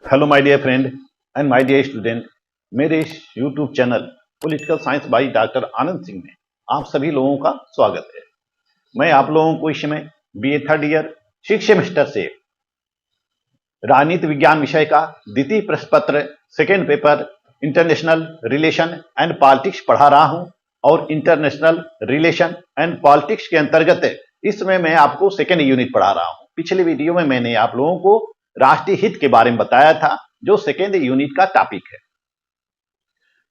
Hello my dear friend and my dear student. मेरे इस YouTube channel political science by doctor Anand Singh में आप सभी लोगों का स्वागत है। मैं आप लोगों को इस समय बीए थर्ड ईयर 6 सेमेस्टर से राजनीति विज्ञान विषय का द्वितीय प्रश्न पत्र second paper international relation and politics पढ़ा रहा हूं और इंटरनेशनल रिलेशन एंड पॉलिटिक्स के अंतर्गत इस समय मैं आपको सेकेंड यूनिट पढ़ा रहा हूं। पिछले वीडियो में मैंने आप लोगों को राष्ट्रीय हित के बारे में बताया था जो सेकेंड यूनिट का टॉपिक है।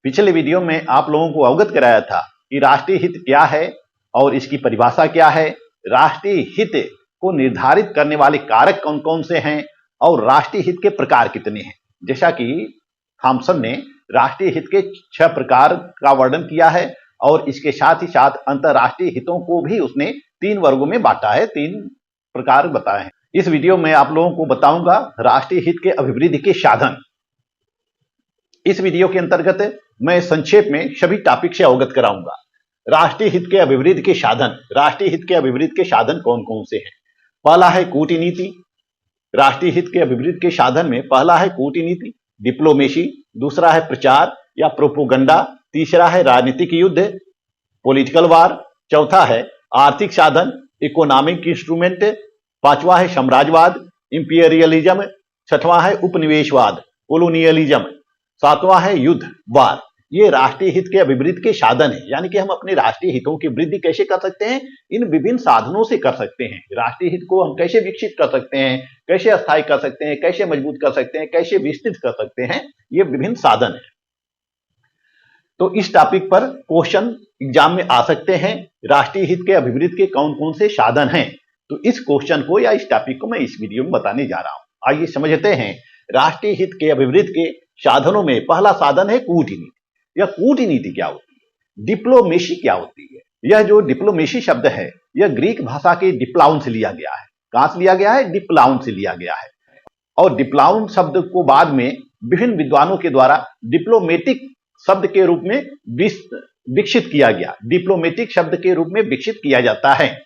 पिछले वीडियो में आप लोगों को अवगत कराया था कि राष्ट्रीय हित क्या है और इसकी परिभाषा क्या है, राष्ट्रीय हित को निर्धारित करने वाले कारक कौन कौन से हैं और राष्ट्रीय हित के प्रकार कितने हैं। जैसा कि थॉमसन ने राष्ट्रीय हित के 6 प्रकार का वर्णन किया है और इसके साथ ही साथ अंतरराष्ट्रीय हितों को भी उसने 3 वर्गों में बांटा है, 3 प्रकार बताए हैं। इस वीडियो में आप लोगों को बताऊंगा राष्ट्रीय हित के अभिवृद्धि के साधन। इस वीडियो के अंतर्गत मैं संक्षेप में सभी टॉपिक से अवगत कराऊंगा। राष्ट्रीय हित के अभिवृद्धि के साधन, राष्ट्रीय हित के अभिवृद्धि के साधन कौन कौन से हैं। पहला है कूटनीति। राष्ट्रीय हित के अभिवृद्धि के साधन में पहला है कूटनीति, डिप्लोमेसी, दूसरा है प्रचार या प्रोपोगंडा, तीसरा है राजनीतिक युद्ध, पॉलिटिकल वार, चौथा है आर्थिक साधन, इकोनॉमिक इंस्ट्रूमेंट, पांचवा है साम्राज्यवाद, इंपीरियलिज्म, छठवां है उपनिवेशवाद, कोलोनियलिज्म, सातवां है युद्ध, वार। ये राष्ट्रीय हित के अभिवृद्धि के साधन है, यानी कि हम अपने राष्ट्रीय हितों की वृद्धि कैसे कर सकते हैं, इन विभिन्न साधनों से कर सकते हैं। राष्ट्रीय हित को हम कैसे विकसित कर सकते हैं, कैसे स्थायी कर सकते हैं, कैसे मजबूत कर सकते हैं, कैसे विस्तृत कर सकते हैं, ये विभिन्न साधन है। तो इस टॉपिक पर क्वेश्चन एग्जाम में आ सकते हैं। राष्ट्रीय हित के अभिवृद्धि के कौन कौन से साधन हैं, तो इस क्वेश्चन को या इस टॉपिक को मैं इस वीडियो में बताने जा रहा हूं। आइए समझते हैं राष्ट्रीय हित के अभिवृद्धि के साधनों में पहला साधन है कूटनीति। यह कूटनीति क्या होती है, डिप्लोमेसी क्या होती है। यह जो डिप्लोमेसी शब्द है यह ग्रीक भाषा के डिप्लाउन से लिया गया है। कहां से लिया गया है, डिप्लाउन से लिया गया है। और डिप्लाउन शब्द को बाद में विभिन्न विद्वानों के द्वारा डिप्लोमेटिक शब्द के रूप में विकसित किया गया। डिप्लोमेटिक शब्द के रूप में विकसित किया जाता है।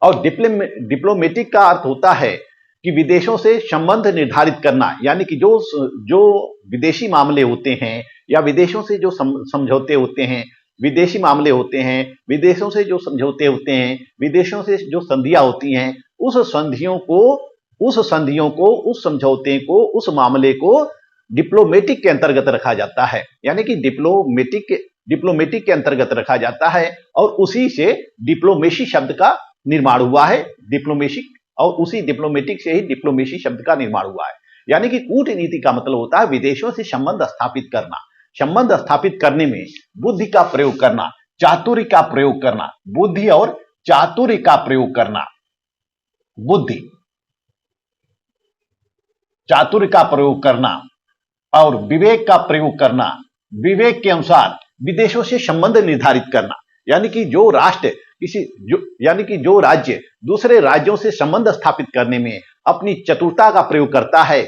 और डिप्लोमेटिक का अर्थ होता है कि विदेशों से संबंध निर्धारित करना, यानी कि जो विदेशी मामले होते हैं या विदेशों से जो समझौते होते हैं, विदेशी मामले होते हैं, विदेशों से जो समझौते होते हैं, विदेशों से जो संधियां होती हैं, उस संधियों को, उस समझौते को, उस मामले को डिप्लोमेटिक के अंतर्गत रखा जाता है। यानी कि डिप्लोमेटिक के अंतर्गत रखा जाता है और उसी से डिप्लोमेसी शब्द का निर्माण हुआ है। डिप्लोमेसी और उसी डिप्लोमेटिक से ही डिप्लोमेसी शब्द का निर्माण हुआ है। यानी कि कूटनीति का मतलब होता है विदेशों से संबंध स्थापित करना। संबंध स्थापित करने में बुद्धि का प्रयोग करना, चातुर्य का प्रयोग करना, बुद्धि और चातुर्य का प्रयोग करना, बुद्धि चातुर्य का प्रयोग करना और विवेक का प्रयोग करना, विवेक के अनुसार विदेशों से संबंध निर्धारित करना। यानी कि जो राज्य दूसरे राज्यों से संबंध स्थापित करने में अपनी चतुरता का प्रयोग करता है,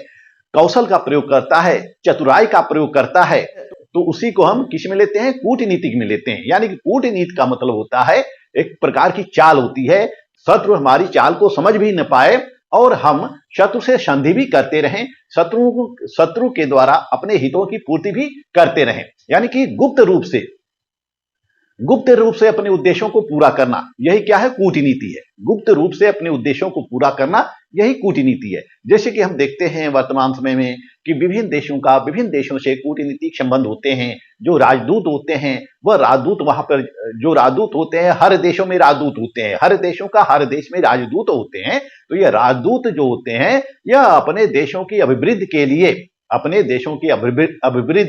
कौशल का प्रयोग करता है, चतुराई का प्रयोग करता है, तो उसी को हम किस में लेते हैं, कूटनीतिक में लेते हैं। यानी कि कूटनीति का मतलब होता है एक प्रकार की चाल होती है, शत्रु हमारी चाल को समझ भी न पाए और हम शत्रु से संधि भी करते रहें, शत्रु के द्वारा अपने हितों की पूर्ति भी करते रहें। यानी कि गुप्त रूप से अपने उद्देश्यों को पूरा करना, यही क्या है, कूटनीति है। गुप्त रूप से अपने उद्देश्यों को पूरा करना यही कूटनीति है। जैसे कि हम देखते हैं वर्तमान समय में कि विभिन्न देशों से कूटनीतिक संबंध होते हैं। जो राजदूत होते हैं वह राजदूत वहां पर जो राजदूत होते हैं, हर देशों में राजदूत होते हैं, हर देशों का हर देश में राजदूत होते हैं। तो ये राजदूत जो होते हैं यह अपने देशों की अभिवृद्धि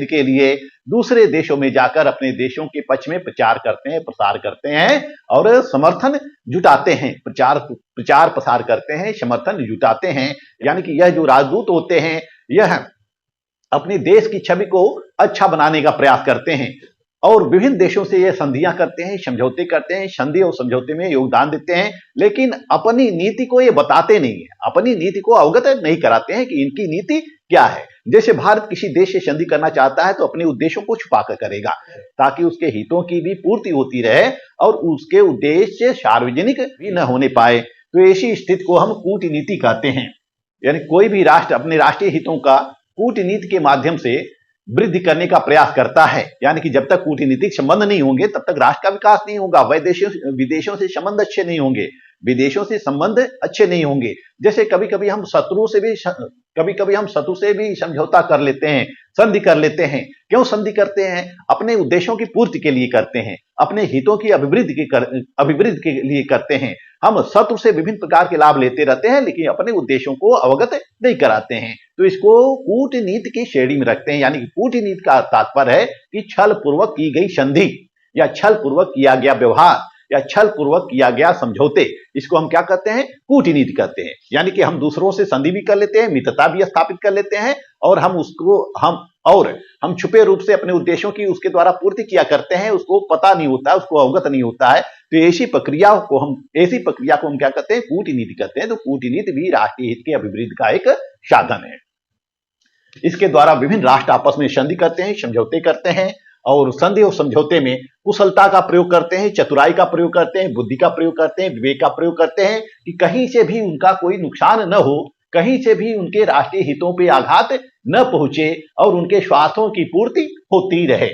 के लिए दूसरे देशों में जाकर अपने देशों के पक्ष में प्रचार करते हैं, प्रसार करते हैं और समर्थन जुटाते हैं, प्रचार प्रसार करते हैं, समर्थन जुटाते हैं। यानी कि यह जो राजदूत होते हैं यह अपने देश की छवि को अच्छा बनाने का प्रयास करते हैं और विभिन्न देशों से ये संधियां करते हैं, समझौते करते हैं, संधि और समझौते में योगदान देते हैं, लेकिन अपनी नीति को ये बताते नहीं है, अपनी नीति को अवगत नहीं कराते हैं कि इनकी नीति क्या है। जैसे भारत किसी देश से संधि करना चाहता है तो अपने उद्देश्यों को छुपा कर करेगा ताकि उसके हितों की भी पूर्ति होती रहे और उसके उद्देश्य सार्वजनिक भी न होने पाए। तो ऐसी स्थिति को हम कूटनीति कहते हैं। यानी कोई भी राष्ट्र अपने राष्ट्रीय हितों का कूटनीति के माध्यम से वृद्धि करने का प्रयास करता है। यानी कि जब तक कूटनीतिक संबंध नहीं होंगे तब तक राष्ट्र का विकास नहीं होगा। विदेशों से संबंध अच्छे नहीं होंगे, विदेशों से संबंध अच्छे नहीं होंगे। जैसे कभी कभी हम शत्रु से भी समझौता कर लेते हैं, संधि कर लेते हैं। क्यों संधि करते हैं? अपने उद्देश्यों की पूर्ति के लिए करते हैं, अपने हितों की अभिवृद्धि के लिए करते हैं। हम शत्रु से विभिन्न प्रकार के लाभ लेते रहते हैं, लेकिन अपने उद्देश्यों को अवगत नहीं कराते हैं। तो इसको कूटनीति की श्रेणी में रखते हैं। यानी कि कूटनीति का तात्पर्य है कि छल पूर्वक की गई संधि या छल पूर्वक किया गया व्यवहार या छल पूर्वक किया गया समझौते, इसको हम क्या कहते हैं? कूटनीति कहते हैं। यानी कि हम दूसरों से संधि भी कर लेते हैं, मित्रता भी स्थापित कर लेते हैं, और हम छुपे रूप से अपने उद्देश्यों की उसके द्वारा पूर्ति किया करते हैं। उसको पता नहीं होता है, उसको अवगत नहीं होता है। तो ऐसी प्रक्रिया को हम क्या कहते हैं? कूटनीति कहते हैं। तो कूटनीति भी राष्ट्रीय हित के अभिवृद्धि का एक साधन है। इसके द्वारा विभिन्न राष्ट्र आपस में संधि करते हैं, समझौते करते हैं, और संधि और समझौते में कुशलता का प्रयोग करते हैं, चतुराई का प्रयोग करते हैं, बुद्धि का प्रयोग करते हैं, विवेक का प्रयोग करते हैं कि कहीं से भी उनका कोई नुकसान न हो, कहीं से भी उनके राष्ट्रीय हितों पे आघात न पहुंचे और उनके स्वार्थों की पूर्ति होती रहे।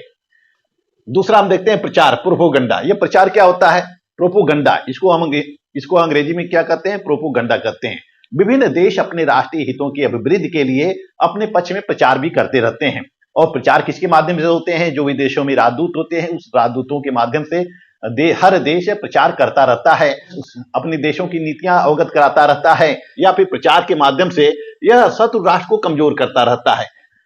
दूसरा हम देखते हैं प्रचार, प्रोपोगंडा। यह प्रचार क्या होता है? प्रोपोगंडा, इसको अंग्रेजी में क्या कहते हैं? प्रोपोगंडा कहते हैं। विभिन्न देश अपने राष्ट्रीय हितों की अभिवृद्धि के लिए अपने पक्ष में प्रचार भी करते रहते हैं। और प्रचार किसके माध्यम से होते हैं? जो विदेशों में राजदूत होते हैं, उस राजदूतों के माध्यम से हर देश प्रचार करता रहता है, अपने देशों की नीतियां अवगत कराता रहता है, या फिर प्रचार के माध्यम से यह शत्रु राष्ट्र को कमजोर करता रहता है।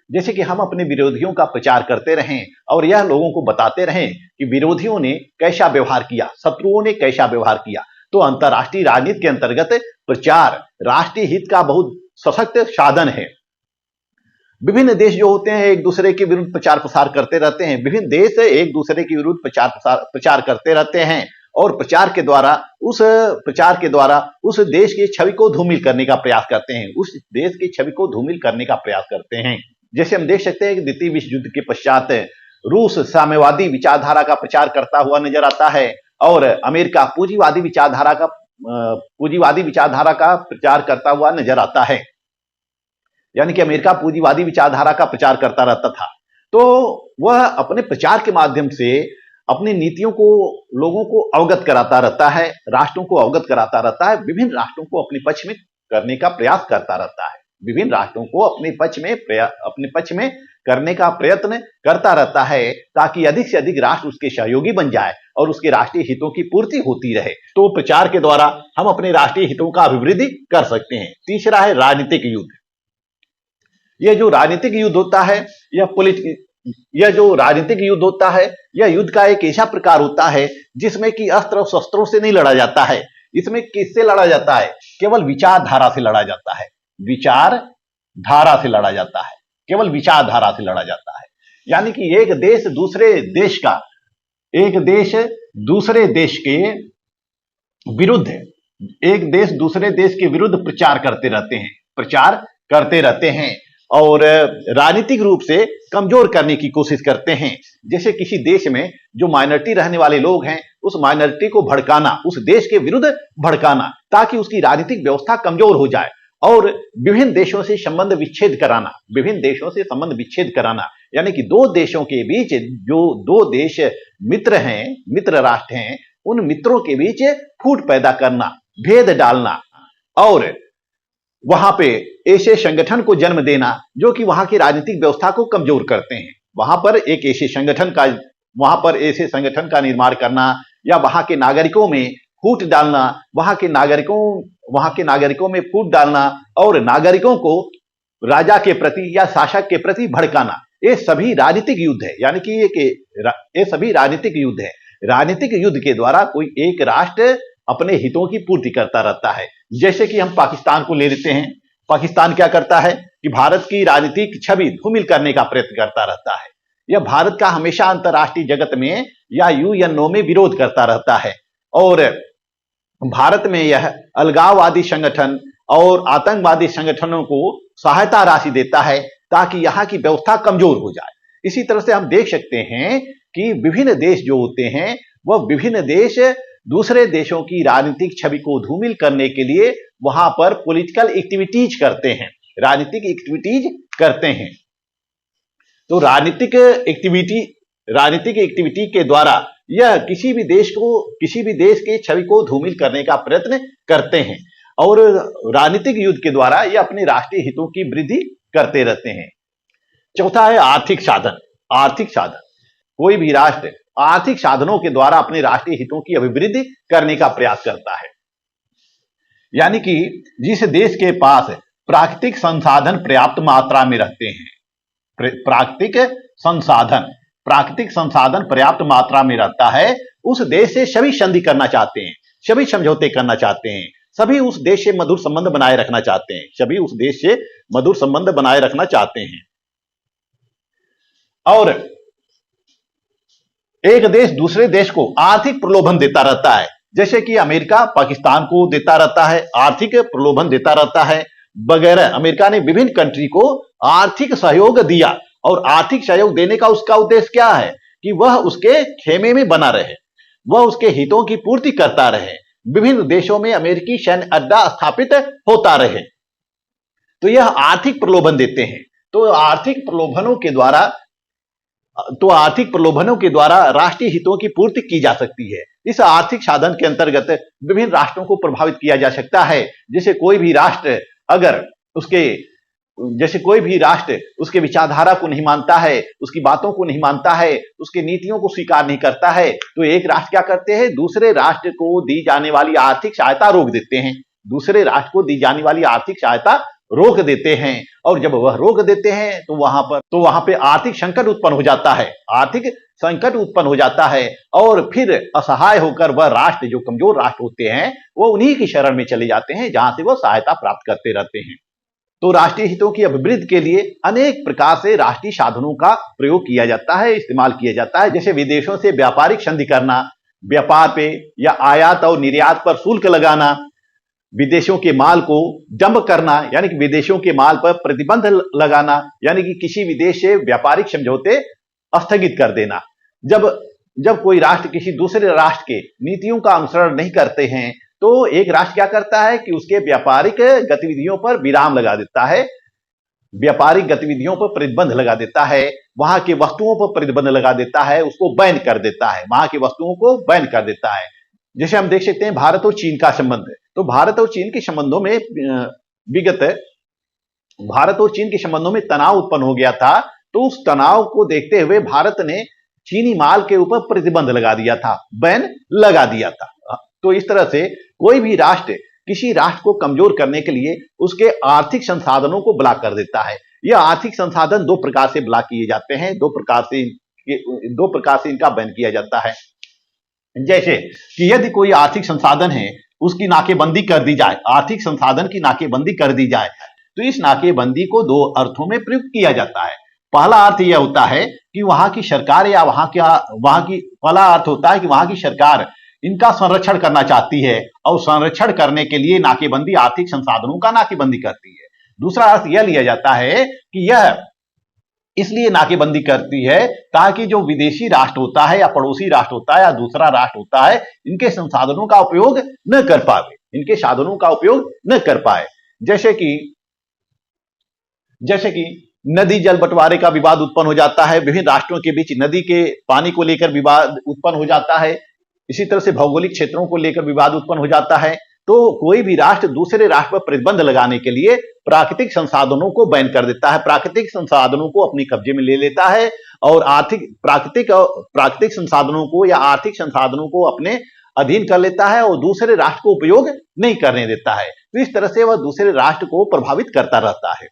जैसे कि हम अपने विरोधियों का प्रचार करते रहें और यह लोगों को बताते रहें कि विरोधियों ने कैसा व्यवहार किया, शत्रुओं ने कैसा व्यवहार किया। तो अंतर्राष्ट्रीय राजनीति के अंतर्गत प्रचार राष्ट्रीय हित का बहुत सशक्त साधन है। विभिन्न देश जो होते हैं एक दूसरे के विरुद्ध प्रचार प्रसार करते रहते हैं। विभिन्न देश एक दूसरे के विरुद्ध प्रचार करते रहते हैं, और प्रचार के द्वारा उस देश की छवि को धूमिल करने का प्रयास करते हैं, उस देश की छवि को धूमिल करने का प्रयास करते हैं। जैसे हम देख सकते हैं कि द्वितीय विश्व युद्ध के पश्चात रूस साम्यवादी विचारधारा का प्रचार करता हुआ नजर आता है, और अमेरिका पूंजीवादी विचारधारा का प्रचार करता हुआ नजर आता है। यानी कि अमेरिका पूंजीवादी विचारधारा का प्रचार करता रहता था। तो वह अपने प्रचार के माध्यम से अपनी नीतियों को लोगों को अवगत कराता रहता है, राष्ट्रों को अवगत कराता रहता है, विभिन्न राष्ट्रों को अपने पक्ष में करने का प्रयास करता रहता है, विभिन्न राष्ट्रों को अपने पक्ष में करने का प्रयत्न करता रहता है, ताकि अधिक से अधिक राष्ट्र उसके सहयोगी बन जाए और उसके राष्ट्रीय हितों की पूर्ति होती रहे। तो प्रचार के द्वारा हम अपने राष्ट्रीय हितों का अभिवृद्धि कर सकते हैं। तीसरा है राजनीतिक युद्ध। यह जो राजनीतिक युद्ध होता है, यह युद्ध का एक ऐसा प्रकार होता है जिसमें कि अस्त्र और शस्त्रों से नहीं लड़ा जाता है। इसमें किससे लड़ा जाता है? केवल विचारधारा से लड़ा जाता है, विचारधारा से लड़ा जाता है, केवल विचारधारा से लड़ा जाता है। यानी कि एक देश दूसरे देश के विरुद्ध प्रचार करते रहते हैं और राजनीतिक रूप से कमजोर करने की कोशिश करते हैं। जैसे किसी देश में जो माइनॉरिटी रहने वाले लोग हैं, उस माइनॉरिटी को भड़काना, उस देश के विरुद्ध भड़काना, ताकि उसकी राजनीतिक व्यवस्था कमजोर हो जाए, और विभिन्न देशों से संबंध विच्छेद कराना। यानी कि दो देशों के बीच, जो दो देश मित्र राष्ट्र हैं, उन मित्रों के बीच फूट पैदा करना, भेद डालना, और वहां पे ऐसे संगठन को जन्म देना जो कि वहां की राजनीतिक व्यवस्था को कमजोर करते हैं। वहां पर ऐसे संगठन का निर्माण करना, या वहां के नागरिकों में फूट डालना, वहां के नागरिकों में फूट डालना, और नागरिकों को राजा के प्रति या शासक के प्रति भड़काना, ये सभी राजनीतिक युद्ध है। यानी कि ये सभी राजनीतिक युद्ध है। राजनीतिक युद्ध के द्वारा कोई एक राष्ट्र अपने हितों की पूर्ति करता रहता है। जैसे कि हम पाकिस्तान को ले लेते हैं। पाकिस्तान क्या करता है कि भारत की राजनीतिक छवि धूमिल करने का प्रयत्न करता रहता है। यह भारत का हमेशा अंतर्राष्ट्रीय जगत में या यूएनओ में विरोध करता रहता है, और भारत में यह अलगाववादी संगठन और आतंकवादी संगठनों को सहायता राशि देता है, ताकि यहां की व्यवस्था कमजोर हो जाए। इसी तरह से हम देख सकते हैं कि विभिन्न देश जो होते हैं, वह विभिन्न देश दूसरे देशों की राजनीतिक छवि को धूमिल करने के लिए वहां पर पॉलिटिकल एक्टिविटीज करते हैं, राजनीतिक एक्टिविटीज करते हैं। तो राजनीतिक एक्टिविटी के द्वारा यह किसी भी देश के छवि को धूमिल करने का प्रयत्न करते हैं और राजनीतिक युद्ध के द्वारा यह अपने राष्ट्रीय हितों की वृद्धि करते रहते हैं। चौथा है आर्थिक साधन। आर्थिक साधन, कोई भी राष्ट्र आर्थिक साधनों के द्वारा अपने राष्ट्रीय हितों की अभिवृद्धि करने का प्रयास करता है। यानी कि जिस देश के पास प्राकृतिक संसाधन पर्याप्त मात्रा में रहते हैं, प्राकृतिक संसाधन पर्याप्त मात्रा में रहता है, उस देश से सभी संधि करना चाहते हैं, सभी समझौते करना चाहते हैं, सभी उस देश से मधुर संबंध बनाए रखना चाहते हैं, सभी उस देश से मधुर संबंध बनाए रखना चाहते हैं। और एक देश दूसरे देश को आर्थिक प्रलोभन देता रहता है, जैसे कि अमेरिका पाकिस्तान को देता रहता है, आर्थिक प्रलोभन देता रहता है वगैरह। अमेरिका ने विभिन्न कंट्री को आर्थिक सहयोग दिया और आर्थिक सहयोग देने का उसका उद्देश्य क्या है कि वह उसके खेमे में बना रहे, वह उसके हितों की पूर्ति करता रहे, विभिन्न देशों में अमेरिकी सैन्य अड्डा स्थापित होता रहे। तो यह आर्थिक प्रलोभन देते हैं। तो आर्थिक प्रलोभनों के द्वारा राष्ट्रीय हितों की पूर्ति की जा सकती है। इस आर्थिक साधन के अंतर्गत विभिन्न राष्ट्रों को प्रभावित किया जा सकता है। जैसे कोई भी राष्ट्र उसके विचारधारा को नहीं मानता है, उसकी बातों को नहीं मानता है, उसकी नीतियों को स्वीकार नहीं करता है, तो एक राष्ट्र क्या करते हैं, दूसरे राष्ट्र को दी जाने वाली आर्थिक सहायता रोक देते हैं, दूसरे राष्ट्र को दी जाने वाली आर्थिक सहायता रोक देते हैं। और जब वह रोक देते हैं तो वहां पे आर्थिक संकट उत्पन्न हो जाता है, आर्थिक संकट उत्पन्न हो जाता है और फिर असहाय होकर वह राष्ट्र, जो कमजोर राष्ट्र होते हैं, वो उन्हीं की शरण में चले जाते हैं जहां से वह सहायता प्राप्त करते रहते हैं। तो राष्ट्रीय हितों की अभिवृद्धि के लिए अनेक प्रकार से राष्ट्रीय साधनों का प्रयोग किया जाता है, इस्तेमाल किया जाता है। जैसे विदेशों से व्यापारिक संधि करना, व्यापार पे या आयात और निर्यात पर शुल्क लगाना, विदेशों के माल को डंप करना यानी कि विदेशों के माल पर प्रतिबंध लगाना, यानी कि किसी विदेश से व्यापारिक समझौते स्थगित कर देना। जब कोई राष्ट्र किसी दूसरे राष्ट्र के नीतियों का अनुसरण नहीं करते हैं तो एक राष्ट्र क्या करता है कि उसके व्यापारिक गतिविधियों पर विराम लगा देता है, व्यापारिक गतिविधियों पर प्रतिबंध लगा देता है, वहां की वस्तुओं पर प्रतिबंध लगा देता है, उसको बैन कर देता है, वहां की वस्तुओं को बैन कर देता है। जैसे हम देख सकते हैं भारत और चीन का संबंध, तो भारत और चीन के संबंधों में तनाव उत्पन्न हो गया था। तो उस तनाव को देखते हुए भारत ने चीनी माल के ऊपर प्रतिबंध लगा दिया था, बैन लगा दिया था। तो इस तरह से कोई भी राष्ट्र किसी राष्ट्र को कमजोर करने के लिए उसके आर्थिक संसाधनों को ब्लॉक कर देता है। यह आर्थिक संसाधन दो प्रकार से ब्लॉक किए जाते हैं, दो प्रकार से इनका बैन किया जाता है। जैसे कि यदि कोई आर्थिक संसाधन है उसकी नाकेबंदी कर दी जाए, आर्थिक संसाधन की नाकेबंदी कर दी जाए, तो इस नाकेबंदी को दो अर्थों में प्रयुक्त किया जाता है। पहला अर्थ यह होता है कि वहां की सरकार या पहला अर्थ होता है कि वहां की सरकार इनका संरक्षण करना चाहती है और संरक्षण करने के लिए नाकेबंदी आर्थिक संसाधनों का नाकेबंदी करती है। दूसरा अर्थ यह लिया जाता है कि यह इसलिए नाकेबंदी करती है ताकि जो विदेशी राष्ट्र होता है या पड़ोसी राष्ट्र होता है या दूसरा राष्ट्र होता है, इनके संसाधनों का उपयोग न कर पाए, इनके साधनों का उपयोग न कर पाए। जैसे कि नदी जल बंटवारे का विवाद उत्पन्न हो जाता है, विभिन्न राष्ट्रों के बीच नदी के पानी को लेकर विवाद उत्पन्न हो जाता है, इसी तरह से भौगोलिक क्षेत्रों को लेकर विवाद उत्पन्न हो जाता है। तो कोई भी राष्ट्र दूसरे राष्ट्र पर प्रतिबंध लगाने के लिए प्राकृतिक संसाधनों को बैन कर देता है, प्राकृतिक संसाधनों को अपने कब्जे में ले लेता है और प्राकृतिक संसाधनों को या आर्थिक संसाधनों को अपने अधीन कर लेता है और दूसरे राष्ट्र को उपयोग नहीं करने देता है। तो इस तरह से वह दूसरे राष्ट्र को प्रभावित करता रहता है।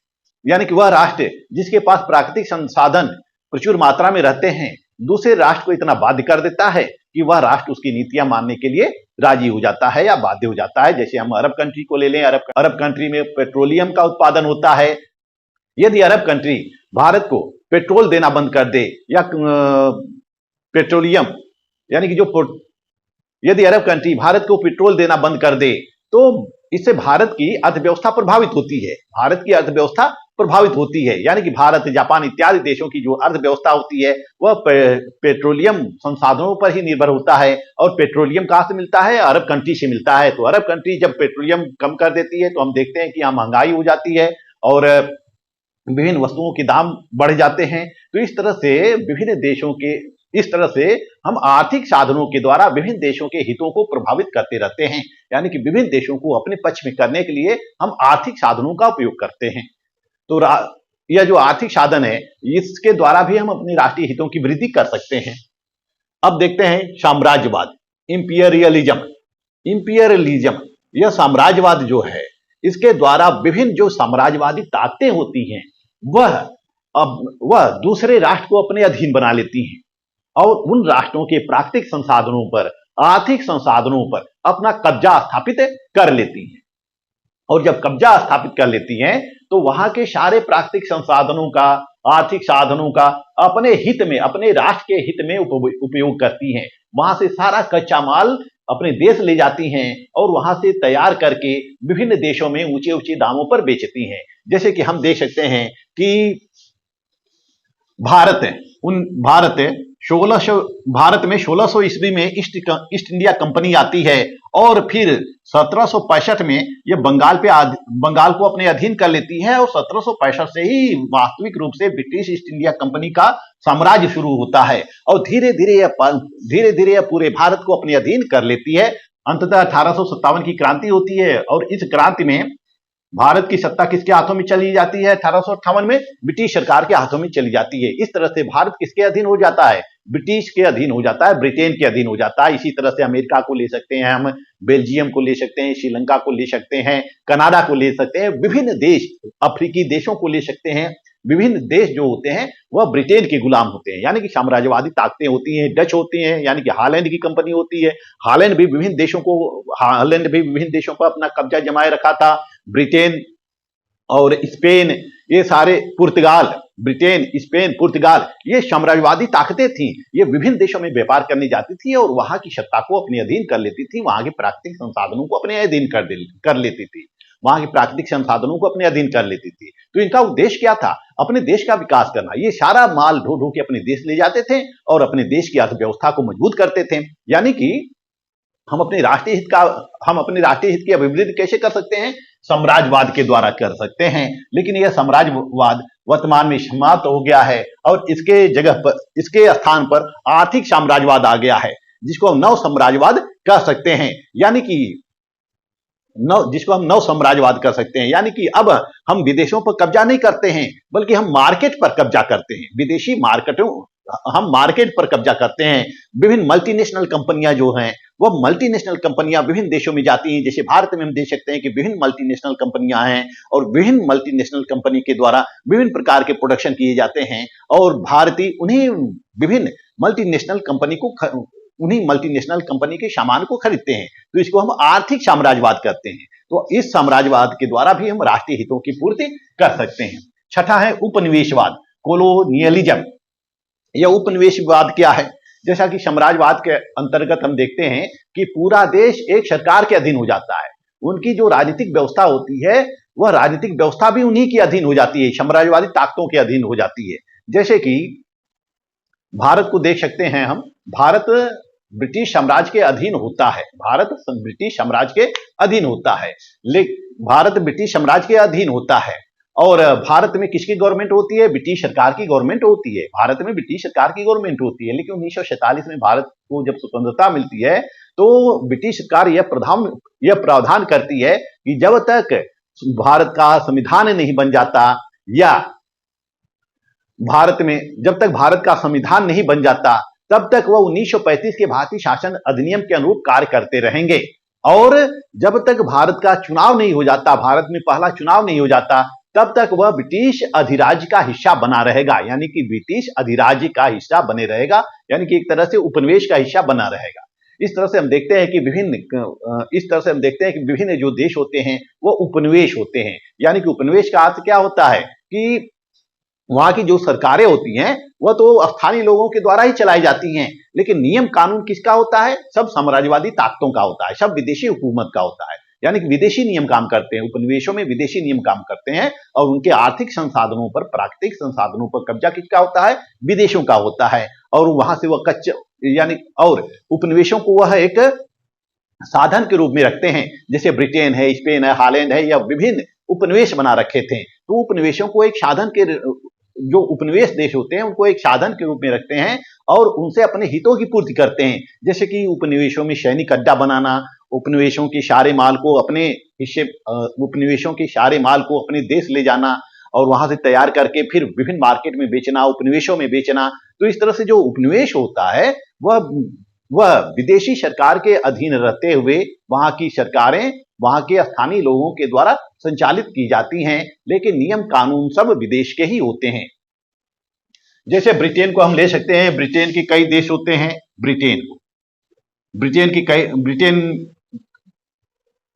यानी कि वह राष्ट्र जिसके पास प्राकृतिक संसाधन प्रचुर मात्रा में रहते हैं, दूसरे राष्ट्र को इतना बाध्य कर देता है कि वह राष्ट्र उसकी नीतियां मानने के लिए राजी हो जाता है या बाध्य हो जाता है। जैसे हम अरब कंट्री को ले लें, अरब कंट्री में पेट्रोलियम का उत्पादन होता है। यदि अरब कंट्री भारत को पेट्रोल देना बंद कर दे या पेट्रोलियम यानी कि यदि अरब कंट्री भारत को पेट्रोल देना बंद कर दे तो इससे भारत की अर्थव्यवस्था प्रभावित होती है, भारत की अर्थव्यवस्था प्रभावित होती है। यानी कि भारत, जापान इत्यादि देशों की जो अर्थव्यवस्था होती है वह पेट्रोलियम संसाधनों पर ही निर्भर होता है। और पेट्रोलियम कहां से मिलता है? अरब कंट्री से मिलता है। तो अरब कंट्री जब पेट्रोलियम कम कर देती है तो हम देखते हैं कि यहाँ महंगाई हो जाती है और विभिन्न वस्तुओं के दाम बढ़ जाते हैं। तो इस तरह से विभिन्न देशों के इस तरह से हम आर्थिक साधनों के द्वारा विभिन्न देशों के हितों को प्रभावित करते रहते हैं। यानी कि विभिन्न देशों को अपने पक्ष में करने के लिए हम आर्थिक साधनों का उपयोग करते हैं। तो यह जो आर्थिक साधन है इसके द्वारा भी हम अपने राष्ट्रीय हितों की वृद्धि कर सकते हैं। अब देखते हैं साम्राज्यवाद, इंपीरियलिज्म। इंपीरियलिज्म यह साम्राज्यवाद जो है इसके द्वारा विभिन्न जो साम्राज्यवादी ताकतें होती हैं वह दूसरे राष्ट्र को अपने अधीन बना लेती हैं और उन राष्ट्रों के प्राकृतिक संसाधनों पर, आर्थिक संसाधनों पर अपना कब्जा स्थापित कर लेती हैं। और जब कब्जा स्थापित कर लेती हैं तो वहां के सारे प्राकृतिक संसाधनों का, आर्थिक साधनों का अपने हित में, अपने राष्ट्र के हित में उपयोग करती हैं। वहां से सारा कच्चा माल अपने देश ले जाती हैं और वहां से तैयार करके विभिन्न देशों में ऊंचे ऊंचे दामों पर बेचती हैं। जैसे कि हम देख सकते हैं कि भारत में 1600 ईस्वी में ईस्ट इंडिया कंपनी आती है और फिर 1765 में यह बंगाल को अपने अधीन कर लेती है और 1765 से ही वास्तविक रूप से ब्रिटिश ईस्ट इंडिया कंपनी का साम्राज्य शुरू होता है और धीरे धीरे यह पूरे भारत को अपने अधीन कर लेती है। अंततः 1857 की क्रांति होती है और इस क्रांति में भारत की सत्ता किसके हाथों में चली जाती है? 1858 में ब्रिटिश सरकार के हाथों में चली जाती है। इस तरह से भारत किसके अधीन हो जाता है? ब्रिटिश के अधीन हो जाता है, ब्रिटेन के अधीन हो जाता है। इसी तरह से अमेरिका को ले सकते हैं, हम बेल्जियम को ले सकते हैं, श्रीलंका को ले सकते हैं, कनाडा को ले सकते हैं, विभिन्न देश, अफ्रीकी देशों को ले सकते हैं। विभिन्न देश जो होते हैं वह ब्रिटेन के गुलाम होते हैं, यानी कि साम्राज्यवादी ताकतें होती हैं। डच होती हैं, यानी कि हालैंड की कंपनी होती है। हालैंड भी विभिन्न देशों पर अपना कब्जा जमाए रखा था। ब्रिटेन और स्पेन, ये सारे ब्रिटेन, स्पेन, पुर्तगाल, ये साम्राज्यवादी ताकतें थी। ये विभिन्न देशों में व्यापार करने जाती थी और वहां की सत्ता को अपने अधीन कर लेती थी, वहां के प्राकृतिक संसाधनों को अपने अधीन कर लेती थी, वहां के प्राकृतिक संसाधनों को अपने अधीन कर लेती थी। तो इनका उद्देश्य क्या था? अपने देश का विकास करना। ये सारा माल ढो ढो के अपने देश ले जाते थे और अपने देश की अर्थव्यवस्था को मजबूत करते थे। यानी कि हम अपने राष्ट्रीय हित की अभिवृद्धि कैसे कर सकते हैं? साम्राज्यवाद के द्वारा कर सकते हैं। लेकिन यह साम्राज्यवाद वर्तमान में समाप्त हो गया है और इसके स्थान पर आर्थिक साम्राज्यवाद आ गया है, जिसको हम नव साम्राज्यवाद कह सकते हैं। यानी कि नव साम्राज्यवाद कर सकते हैं। यानी कि अब हम विदेशों पर कब्जा नहीं करते हैं बल्कि हम मार्केट पर कब्जा करते हैं। विदेशी मार्केटों हम मार्केट पर कब्जा करते हैं। विभिन्न मल्टीनेशनल कंपनियां जो हैं वह मल्टीनेशनल कंपनियां विभिन्न देशों में जाती हैं। जैसे भारत में हम देख सकते हैं कि विभिन्न मल्टीनेशनल कंपनियां हैं और विभिन्न मल्टीनेशनल कंपनी के द्वारा विभिन्न प्रकार के प्रोडक्शन किए जाते हैं और भारतीय उन्हीं मल्टीनेशनल कंपनी के सामान को खरीदते हैं। तो इसको हम आर्थिक साम्राज्यवाद कहते हैं। तो इस साम्राज्यवाद के द्वारा भी हम राष्ट्रीय हितों की पूर्ति कर सकते हैं। छठा है उपनिवेशवाद, कोलोनियलिज्म। यह उपनिवेशवाद क्या है? जैसा कि साम्राज्यवाद के अंतर्गत हम देखते हैं कि पूरा देश एक सरकार के अधीन हो जाता है। उनकी जो राजनीतिक व्यवस्था होती है वह राजनीतिक व्यवस्था भी उन्हीं के अधीन हो जाती है, साम्राज्यवादी ताकतों के अधीन हो जाती है। जैसे कि भारत को देख सकते हैं हम, भारत ब्रिटिश साम्राज्य के अधीन होता है। भारत ब्रिटिश साम्राज्य के अधीन होता है, भारत ब्रिटिश साम्राज्य के अधीन होता है और भारत में किसकी गवर्नमेंट होती है? ब्रिटिश सरकार की गवर्नमेंट होती है। भारत में ब्रिटिश सरकार की गवर्नमेंट होती है। लेकिन 1947 में भारत को जब स्वतंत्रता मिलती है तो ब्रिटिश सरकार यह प्रावधान करती है कि जब तक भारत का संविधान नहीं बन जाता या जब तक भारत का संविधान नहीं बन जाता तब तक वह 1935 के भारतीय शासन अधिनियम के अनुरूप कार्य करते रहेंगे। और जब तक भारत का चुनाव नहीं हो जाता, भारत में पहला चुनाव नहीं हो जाता, तब तक वह ब्रिटिश अधिराज्य का हिस्सा बना रहेगा। यानी कि ब्रिटिश अधिराज्य का हिस्सा बने रहेगा, यानी कि एक तरह से उपनिवेश का हिस्सा बना रहेगा। इस तरह से हम देखते हैं कि विभिन्न जो देश होते हैं वो उपनिवेश होते हैं। यानी कि उपनिवेश का अर्थ क्या होता है कि वहां की जो सरकारें होती हैं वह तो स्थानीय लोगों के द्वारा ही चलाई जाती हैं, लेकिन नियम कानून किसका होता है? सब साम्राज्यवादी ताकतों का होता है, सब विदेशी हुकूमत का होता है। यानी कि विदेशी नियम काम करते हैं, उपनिवेशों में विदेशी नियम काम करते हैं और उनके आर्थिक संसाधनों पर, प्राकृतिक संसाधनों पर कब्जा किसका होता है? विदेशों का होता है। और वहां से वह कच्चे यानी और उपनिवेशों को वह एक साधन के रूप में रखते हैं। जैसे ब्रिटेन है, स्पेन है, हॉलैंड है, या विभिन्न उपनिवेश बना रखे थे, तो उपनिवेशों को एक साधन के, जो उपनिवेश देश होते हैं उनको एक साधन के रूप में रखते हैं और उनसे अपने हितों की पूर्ति करते हैं। जैसे कि उपनिवेशों में सैनिक अड्डा बनाना, उपनिवेशों के सारे माल को अपने हिस्से, उपनिवेशों के सारे माल को अपने देश ले जाना और वहां से तैयार करके फिर विभिन्न मार्केट में बेचना, उपनिवेशों में बेचना। तो इस तरह से जो उपनिवेश होता है वह विदेशी सरकार के अधीन रहते हुए वहां की सरकारें वहां के स्थानीय लोगों के द्वारा संचालित की जाती हैं, लेकिन नियम कानून सब विदेश के ही होते हैं। जैसे ब्रिटेन को हम ले सकते हैं, ब्रिटेन के कई देश होते हैं।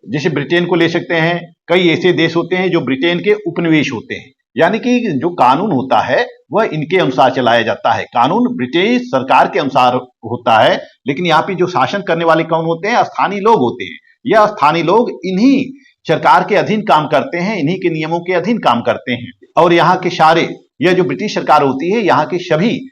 जैसे ब्रिटेन को ले सकते हैं, कई ऐसे देश होते हैं जो ब्रिटेन के उपनिवेश होते हैं, यानी कि जो कानून होता है वह इनके अनुसार चलाया जाता है। कानून ब्रिटिश सरकार के अनुसार होता है, लेकिन यहाँ पे जो शासन करने वाले कौन होते हैं? स्थानीय लोग होते हैं। यह स्थानीय लोग इन्हीं सरकार के अधीन काम करते हैं, इन्हीं के नियमों के अधीन काम करते हैं। और यहाँ के सारे, यह जो ब्रिटिश सरकार होती है, यहाँ के सभी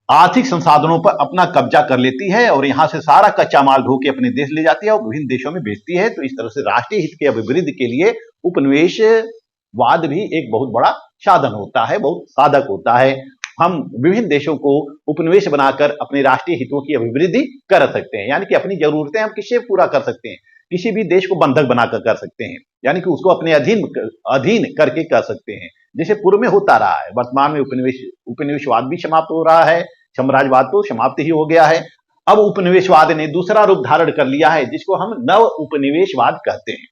आर्थिक संसाधनों पर अपना कब्जा कर लेती है और यहाँ से सारा कच्चा माल ढो के अपने देश ले जाती है और विभिन्न देशों में बेचती है। तो इस तरह से राष्ट्रीय हित के अभिवृद्धि के लिए उपनिवेशवाद भी एक बहुत बड़ा साधन होता है, बहुत साधक होता है। हम विभिन्न देशों को उपनिवेश बनाकर अपने राष्ट्रीय हितों की अभिवृद्धि कर सकते हैं, यानी कि अपनी जरूरतें हम किससे पूरा कर सकते हैं? किसी भी देश को बंधक बनाकर कर सकते हैं, यानी कि उसको अपने अधीन करके कर सकते हैं, जैसे पूर्व में होता रहा है। वर्तमान में उपनिवेशवाद भी समाप्त हो रहा है, साम्राज्यवाद तो समाप्त ही हो गया है। अब उपनिवेशवाद ने दूसरा रूप धारण कर लिया है, जिसको हम नव उपनिवेशवाद कहते हैं।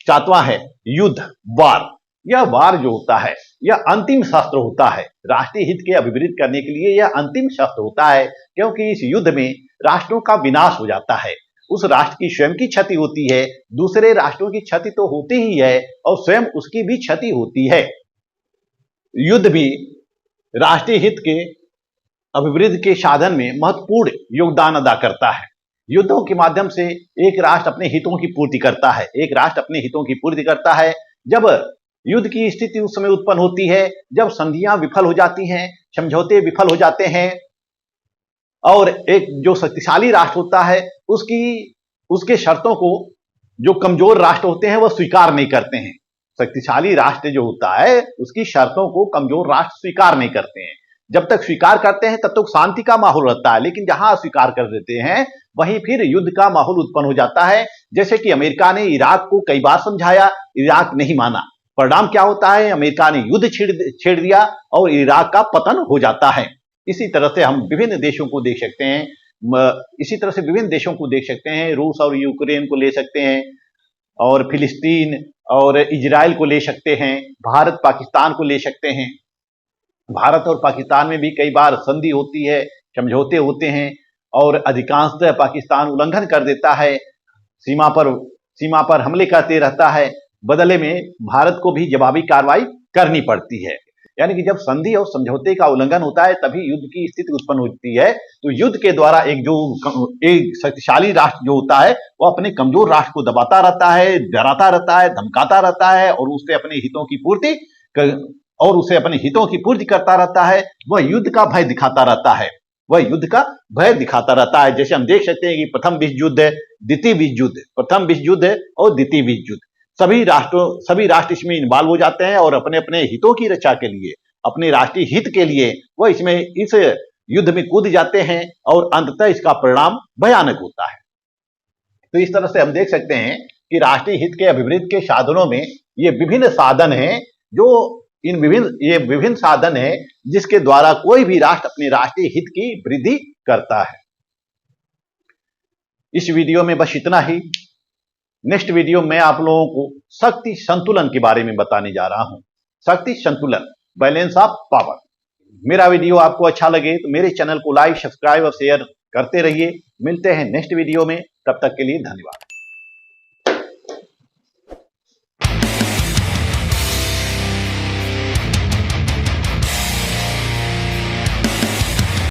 सातवां है युद्ध, वार। यह वार जो होता है यह अंतिम शस्त्र होता है। राष्ट्रीय हित के अभिवृद्धि करने के लिए यह अंतिम शस्त्र होता है, क्योंकि इस युद्ध में राष्ट्रों का विनाश हो जाता है। उस राष्ट्र की स्वयं की क्षति होती है, दूसरे राष्ट्रों की क्षति तो होती ही है और स्वयं उसकी भी क्षति होती है। युद्ध भी राष्ट्रीय हित के अभिवृद्धि के साधन में महत्वपूर्ण योगदान अदा करता है। युद्धों के माध्यम से एक राष्ट्र अपने हितों की पूर्ति करता है, एक राष्ट्र अपने हितों की पूर्ति करता है। जब युद्ध की स्थिति उस समय उत्पन्न होती है जब संधियां विफल हो जाती हैं, समझौते विफल हो जाते हैं और एक जो शक्तिशाली राष्ट्र होता है उसके शर्तों को जो कमजोर राष्ट्र होते हैं वह स्वीकार नहीं करते हैं। शक्तिशाली राष्ट्र जो होता है उसकी शर्तों को कमजोर राष्ट्र स्वीकार नहीं करते हैं। जब तक स्वीकार करते हैं तब तक शांति का माहौल रहता है, लेकिन जहां अस्वीकार कर देते हैं वहीं फिर युद्ध का माहौल उत्पन्न हो जाता है। जैसे कि अमेरिका ने इराक को कई बार समझाया, इराक नहीं माना। परिणाम क्या होता है? अमेरिका ने युद्ध छेड़ दिया और इराक का पतन हो जाता है। इसी तरह से हम विभिन्न देशों को देख सकते हैं, रूस और यूक्रेन को ले सकते हैं और फिलिस्तीन और इजराइल को ले सकते हैं, भारत पाकिस्तान को ले सकते हैं। भारत और पाकिस्तान में भी कई बार संधि होती है, समझौते होते हैं और अधिकांशतः पाकिस्तान उल्लंघन कर देता है, सीमा पर हमले करते रहता है। बदले में भारत को भी जवाबी कार्रवाई करनी पड़ती है। यानी कि जब संधि और समझौते का उल्लंघन होता है तभी युद्ध की स्थिति उत्पन्न होती है। तो युद्ध के द्वारा एक शक्तिशाली राष्ट्र जो होता है वो अपने कमजोर राष्ट्र को दबाता रहता है, डराता रहता है, धमकाता रहता है और उससे अपने हितों की पूर्ति करता रहता है। वह युद्ध का भय दिखाता रहता है। जैसे हम देख सकते हैं कि प्रथम विश्व युद्ध, द्वितीय विश्व युद्ध, प्रथम विश्व युद्ध और द्वितीय विश्व युद्ध, सभी राष्ट्र इसमें इन्वॉल्व हो जाते हैं और अपने अपने हितों की रक्षा के लिए, अपने राष्ट्रीय हित के लिए वह इस युद्ध में कूद जाते हैं और अंततः इसका परिणाम भयानक होता है। तो इस तरह से हम देख सकते हैं कि राष्ट्रीय हित के अभिवृद्धि के साधनों में ये विभिन्न साधन हैं, ये विभिन्न साधन है जिसके द्वारा कोई भी राष्ट्र अपने राष्ट्रीय हित की वृद्धि करता है। इस वीडियो में बस इतना ही। नेक्स्ट वीडियो में आप लोगों को शक्ति संतुलन के बारे में बताने जा रहा हूं। शक्ति संतुलन, बैलेंस ऑफ पावर। मेरा वीडियो आपको अच्छा लगे तो मेरे चैनल को लाइक, सब्सक्राइब और शेयर करते रहिए। मिलते हैं नेक्स्ट वीडियो में, तब तक के लिए धन्यवाद।